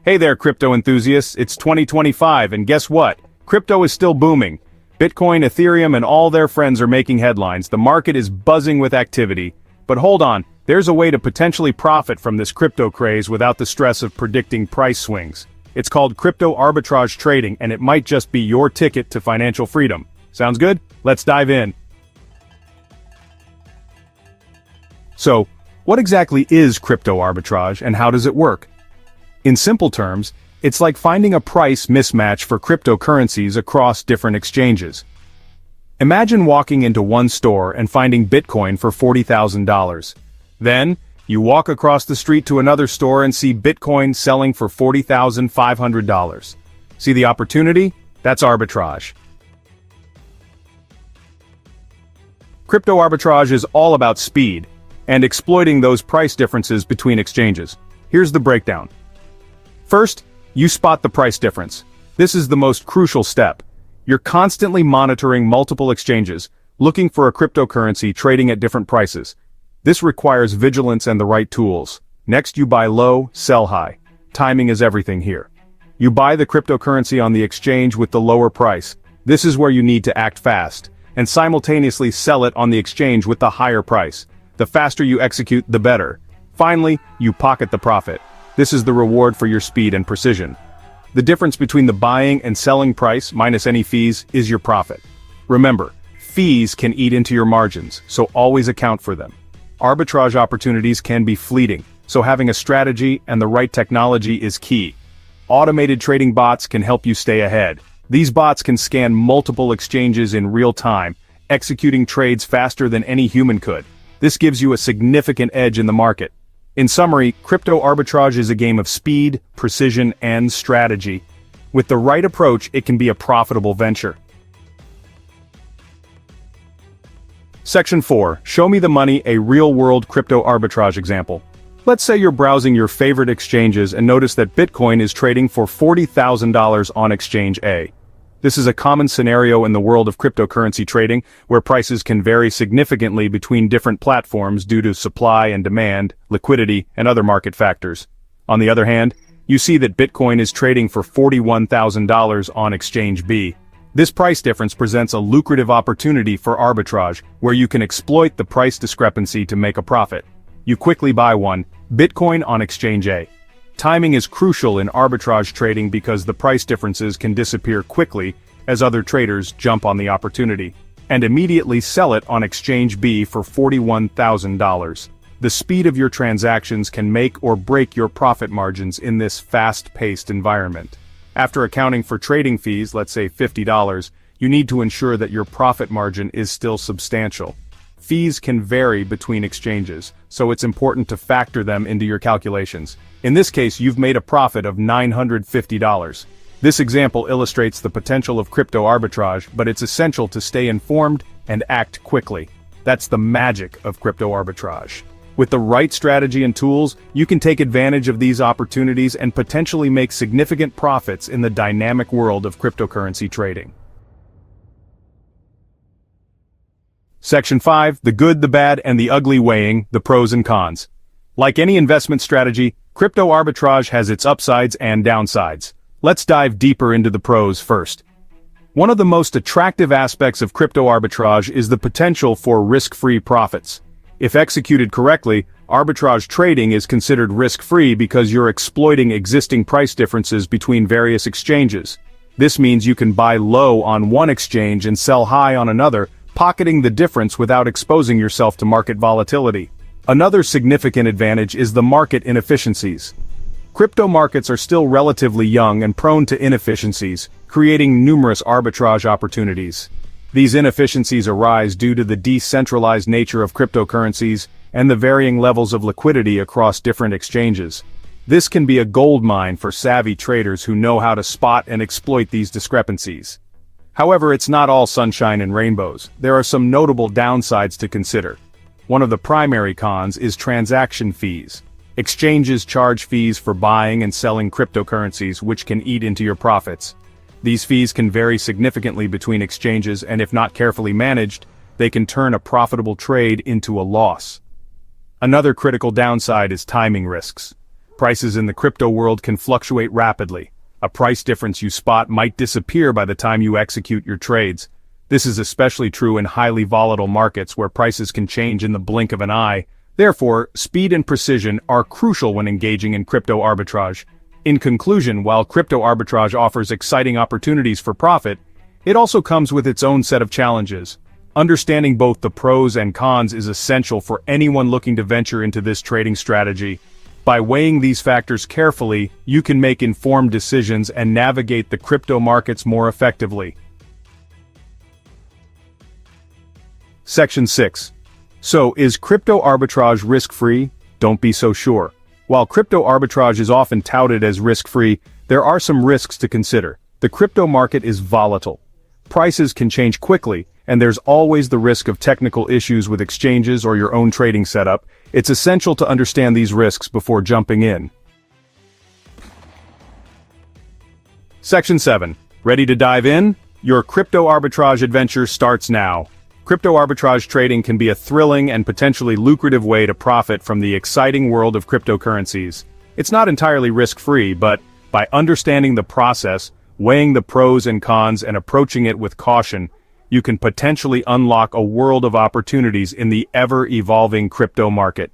Hey there, crypto enthusiasts, it's 2025 and guess what? Crypto is still booming. Bitcoin, Ethereum, and all their friends are making headlines. The market is buzzing with activity. But hold on, there's a way to potentially profit from this crypto craze without the stress of predicting price swings. It's called crypto arbitrage trading, and it might just be your ticket to financial freedom. Sounds good? Let's dive in. So, what exactly is crypto arbitrage and how does it work? In simple terms, it's like finding a price mismatch for cryptocurrencies across different exchanges. Imagine walking into one store and finding Bitcoin for $40,000. Then, you walk across the street to another store and see Bitcoin selling for $40,500. See the opportunity? That's arbitrage. Crypto arbitrage is all about speed and exploiting those price differences between exchanges. Here's the breakdown. First, you spot the price difference. This is the most crucial step. You're constantly monitoring multiple exchanges, looking for a cryptocurrency trading at different prices. This requires vigilance and the right tools. Next, you buy low, sell high. Timing is everything here. You buy the cryptocurrency on the exchange with the lower price. This is where you need to act fast, and simultaneously sell it on the exchange with the higher price. The faster you execute, the better. Finally, you pocket the profit. This is the reward for your speed and precision. The difference between the buying and selling price minus any fees is your profit. Remember, fees can eat into your margins, so always account for them. Arbitrage opportunities can be fleeting, so having a strategy and the right technology is key. Automated trading bots can help you stay ahead. These bots can scan multiple exchanges in real time, executing trades faster than any human could. This gives you a significant edge in the market. In summary, crypto arbitrage is a game of speed, precision, and strategy. With the right approach, it can be a profitable venture. Section 4. Show me the money, a real-world crypto arbitrage example. Let's say you're browsing your favorite exchanges and notice that Bitcoin is trading for $40,000 on exchange A. This is a common scenario in the world of cryptocurrency trading, where prices can vary significantly between different platforms due to supply and demand, liquidity, and other market factors. On the other hand, you see that Bitcoin is trading for $41,000 on exchange B. This price difference presents a lucrative opportunity for arbitrage, where you can exploit the price discrepancy to make a profit. You quickly buy one, Bitcoin on exchange A. Timing is crucial in arbitrage trading because the price differences can disappear quickly as other traders jump on the opportunity and immediately sell it on exchange B for $41,000. The speed of your transactions can make or break your profit margins in this fast-paced environment. After accounting for trading fees, let's say $50, you need to ensure that your profit margin is still substantial. Fees can vary between exchanges, so it's important to factor them into your calculations. In this case, you've made a profit of $950. This example illustrates the potential of crypto arbitrage, but it's essential to stay informed and act quickly. That's the magic of crypto arbitrage. With the right strategy and tools, you can take advantage of these opportunities and potentially make significant profits in the dynamic world of cryptocurrency trading. Section 5. The good, the bad, and the ugly, weighing the pros and cons. Like any investment strategy, crypto arbitrage has its upsides and downsides. Let's dive deeper into the pros first. One of the most attractive aspects of crypto arbitrage is the potential for risk-free profits. If executed correctly, arbitrage trading is considered risk-free because you're exploiting existing price differences between various exchanges. This means you can buy low on one exchange and sell high on another, pocketing the difference without exposing yourself to market volatility. Another significant advantage is the market inefficiencies. Crypto markets are still relatively young and prone to inefficiencies, creating numerous arbitrage opportunities. These inefficiencies arise due to the decentralized nature of cryptocurrencies and the varying levels of liquidity across different exchanges. This can be a goldmine for savvy traders who know how to spot and exploit these discrepancies. However, it's not all sunshine and rainbows. There are some notable downsides to consider. One of the primary cons is transaction fees. Exchanges charge fees for buying and selling cryptocurrencies, which can eat into your profits. These fees can vary significantly between exchanges, and if not carefully managed, they can turn a profitable trade into a loss. Another critical downside is timing risks. Prices in the crypto world can fluctuate rapidly. A price difference you spot might disappear by the time you execute your trades. This is especially true in highly volatile markets where prices can change in the blink of an eye. Therefore, speed and precision are crucial when engaging in crypto arbitrage. In conclusion, while crypto arbitrage offers exciting opportunities for profit, it also comes with its own set of challenges. Understanding both the pros and cons is essential for anyone looking to venture into this trading strategy. By weighing these factors carefully, you can make informed decisions and navigate the crypto markets more effectively. Section 6. So, is crypto arbitrage risk-free? Don't be so sure. While crypto arbitrage is often touted as risk-free, there are some risks to consider. The crypto market is volatile. Prices can change quickly, and there's always the risk of technical issues with exchanges or your own trading setup. It's essential to understand these risks before jumping in. Section 7. Ready to dive in? Your crypto arbitrage adventure starts now. Crypto arbitrage trading can be a thrilling and potentially lucrative way to profit from the exciting world of cryptocurrencies. It's not entirely risk-free, but by understanding the process, weighing the pros and cons, and approaching it with caution, you can potentially unlock a world of opportunities in the ever-evolving crypto market.